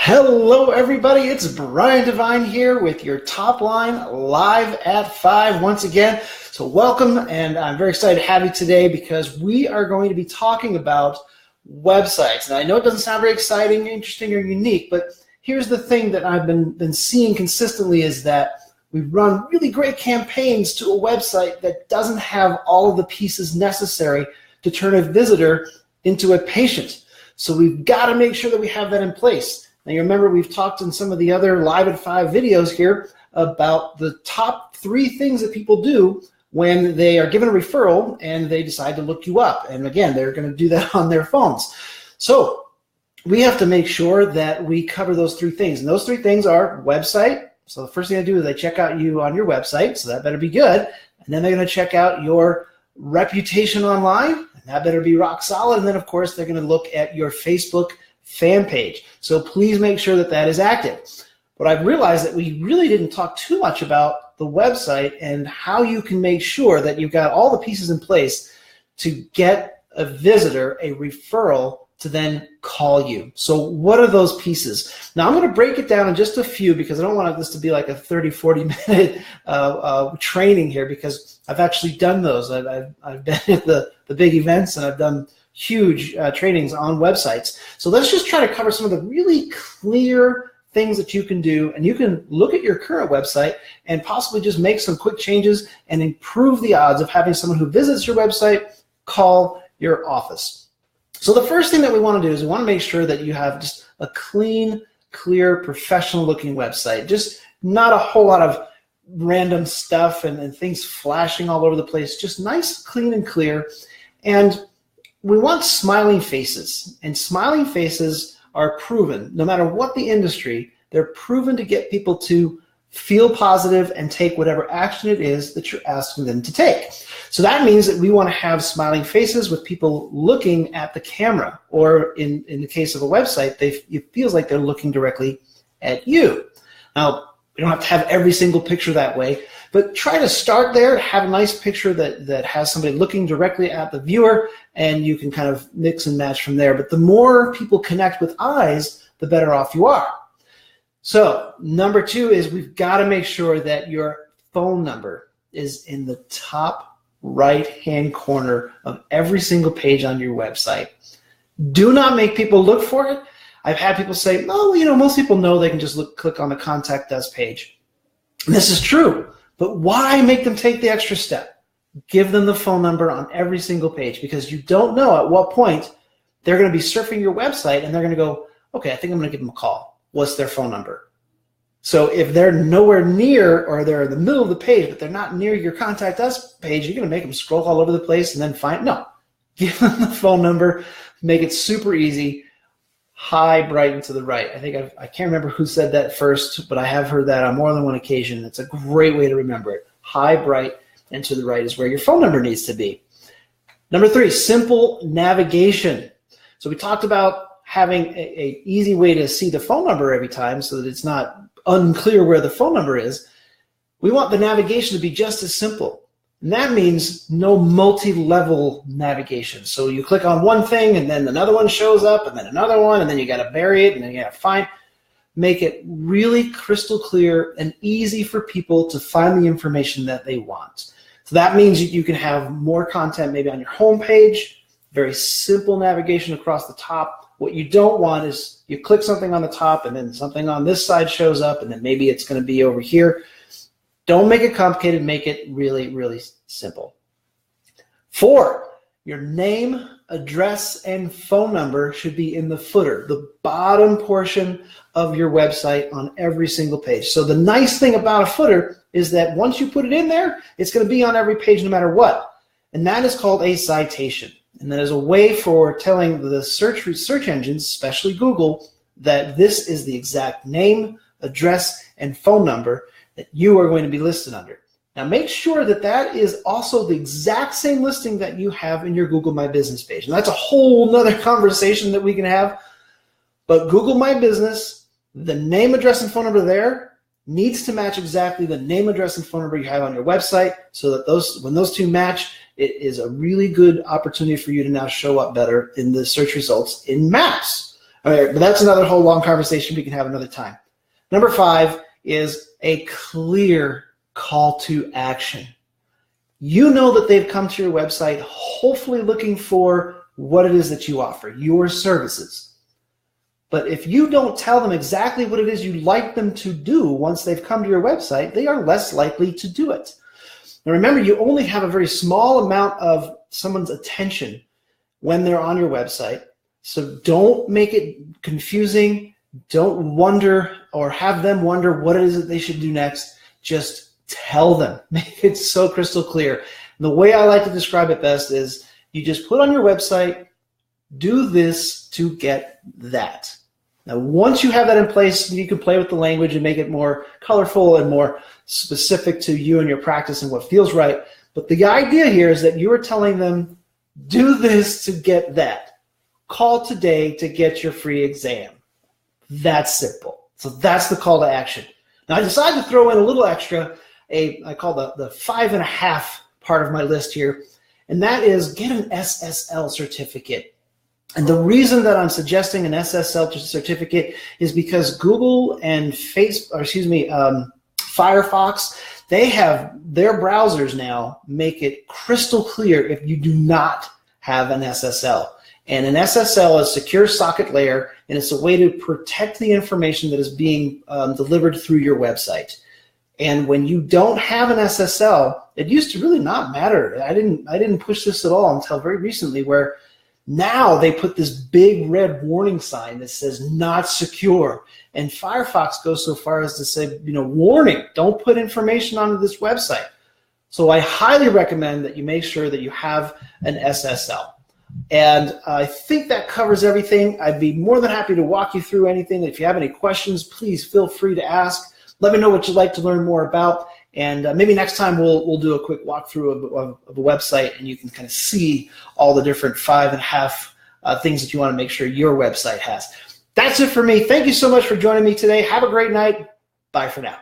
Hello, everybody. It's Brian Devine here with your TopLine live at 5 once again. So welcome, and I'm very excited to have you today because we are going to be talking about websites. Now, I know it doesn't sound very exciting, interesting, or unique, but here's the thing that I've been seeing consistently is that we run really great campaigns to a website that doesn't have all of the pieces necessary to turn a visitor into a patient. So we've got to make sure that we have that in place. Now, you remember we've talked in some of the other Live at 5 videos here about the top 3 things that people do when they are given a referral and they decide to look you up. And again, they're going to do that on their phones. So we have to make sure that we cover those 3 things. And those 3 things are website. So the first thing I do is I check out you on your website, so that better be good. And then they're going to check out your reputation online, and that better be rock solid. And then, of course, they're going to look at your Facebook fan page. So please make sure that that is active. But I've realized that we really didn't talk too much about the website and how you can make sure that you've got all the pieces in place to get a visitor, a referral, to then call you. So what are those pieces? Now, I'm going to break it down in just a few because I don't want this to be like a 30-40 minute training here, because I've actually done those. I've been at the big events, and I've done huge trainings on websites. So let's just try to cover some of the really clear things that you can do, and you can look at your current website and possibly just make some quick changes and improve the odds of having someone who visits your website call your office. So the first thing that we want to do is we want to make sure that you have just a clean, clear, professional looking website. Just not a whole lot of random stuff and things flashing all over the place. Just nice, clean, and clear. And we want smiling faces, and smiling faces are proven, no matter what the industry, they're proven to get people to feel positive and take whatever action it is that you're asking them to take. So that means that we want to have smiling faces with people looking at the camera, or in the case of a website, it feels like they're looking directly at you. Now, we don't have to have every single picture that way, but try to start there, have a nice picture that has somebody looking directly at the viewer, and you can kind of mix and match from there. But the more people connect with eyes, the better off you are. So number 2 is we've got to make sure that your phone number is in the top right-hand corner of every single page on your website. Do not make people look for it. I've had people say, oh, most people know they can just click on the Contact Us page. And this is true. But why make them take the extra step? Give them the phone number on every single page, because you don't know at what point they're going to be surfing your website and they're going to go, okay, I think I'm going to give them a call. What's their phone number? So if they're nowhere near, or they're in the middle of the page, but they're not near your Contact Us page, you're going to make them scroll all over the place and then no. Give them the phone number. Make it super easy. High, bright, and to the right. I can't remember who said that first, but I have heard that on more than one occasion. It's a great way to remember it. High, bright, and to the right is where your phone number needs to be. Number 3, simple navigation. So we talked about having a easy way to see the phone number every time so that it's not unclear where the phone number is. We want the navigation to be just as simple. And that means no multi-level navigation. So you click on one thing and then another one shows up and then another one, and then you got to bury it and then you got to find. Make it really crystal clear and easy for people to find the information that they want. So that means you can have more content maybe on your home page, very simple navigation across the top. What you don't want is you click something on the top and then something on this side shows up and then maybe it's going to be over here. Don't make it complicated. Make it really, really simple. 4, your name, address, and phone number should be in the footer, the bottom portion of your website on every single page. So the nice thing about a footer is that once you put it in there, it's going to be on every page no matter what. And that is called a citation. And that is a way for telling the search engines, especially Google, that this is the exact name, address, and phone number that you are going to be listed under. Now make sure that that is also the exact same listing that you have in your Google My Business page. And that's a whole nother conversation that we can have. But Google My Business, the name, address, and phone number there needs to match exactly the name, address, and phone number you have on your website, so that when those 2 match, it is a really good opportunity for you to now show up better in the search results in Maps. All right, but that's another whole long conversation we can have another time. Number 5 is a clear call to action. You know that they've come to your website hopefully looking for what it is that you offer, your services. But if you don't tell them exactly what it is you'd like them to do once they've come to your website, they are less likely to do it. Now remember, you only have a very small amount of someone's attention when they're on your website. So don't make it confusing. Don't wonder or have them wonder what it is that they should do next. Just tell them. Make it so crystal clear. And the way I like to describe it best is you just put on your website, do this to get that. Now, once you have that in place, you can play with the language and make it more colorful and more specific to you and your practice and what feels right. But the idea here is that you are telling them, do this to get that. Call today to get your free exam. That's simple. So that's the call to action. Now, I decided to throw in a little extra, I call the 5.5 part of my list here, and that is get an SSL certificate. And the reason that I'm suggesting an SSL certificate is because Google and Firefox, they have their browsers now make it crystal clear if you do not have an SSL. And an SSL is secure socket layer, and it's a way to protect the information that is being delivered through your website. And when you don't have an SSL, it used to really not matter. I didn't push this at all until very recently, where now they put this big red warning sign that says not secure. And Firefox goes so far as to say, warning, don't put information onto this website. So I highly recommend that you make sure that you have an SSL. And I think that covers everything. I'd be more than happy to walk you through anything. If you have any questions, please feel free to ask. Let me know what you'd like to learn more about. And maybe next time we'll do a quick walkthrough of a website, and you can kind of see all the different 5.5 things that you want to make sure your website has. That's it for me. Thank you so much for joining me today. Have a great night. Bye for now.